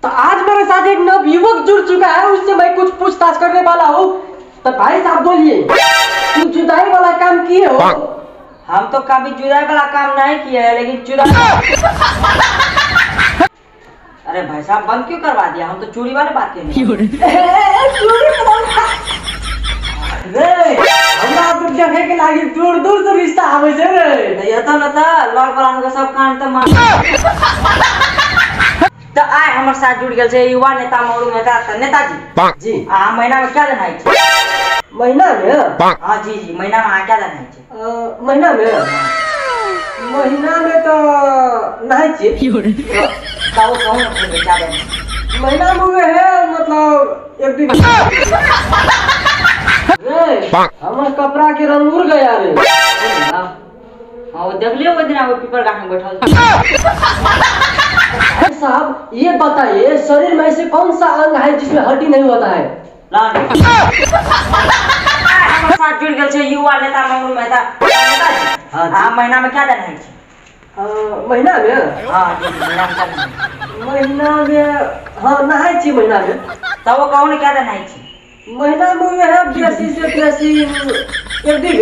तो आज मेरे साथ एक नवयुवक जुड़ चुका है, उससे मैं कुछ पूछताछ करने वाला हूँ। तो भाई साहब बोलिए, तुम जुदाई वाला काम किए हो? हम तो कभी जुदाई वाला काम नहीं किए हैं, लेकिन जुदाई अरे भाई साहब बंद क्यों करवा दिया? हम तो चूड़ी वाले बात कर रहे हमरा तो देखे के लागी दूर दूर से रिश्ता आवे छे रे। ये तो न था लॉक वाला के सब कान त मार तो आए हमर साथ जुड़ गेल छे युवा नेता मौरू नेता नेताजी जी। महीना में क्या देना है? महीना में? हाँ जी जी, महीना में क्या देना है? महीना में तो नहीं चाहिए। ताऊ कौन है क्या देना? महीना में हुए है मतलब एक दिन हमार कपड़ा के रंग उड़ गया रे। हाँ वो देख लियो वो दिन वो पीपर गाछ में बैठल भाई साहब ये बताइए, शरीर में ऐसे कौन सा अंग है जिसमें हड्डी नहीं होता है? हमारे साथ जुड़ गए छे युवा नेता मंगरू मेहता नेताजी। हाँ महीना में क्या देना है? महीना में? हाँ जी महीना में क्या देना है? महीना में हाँ नहाय छी महीना में। तब वो कौन क्या देना है? महीना में है 82 से 83 एक दिन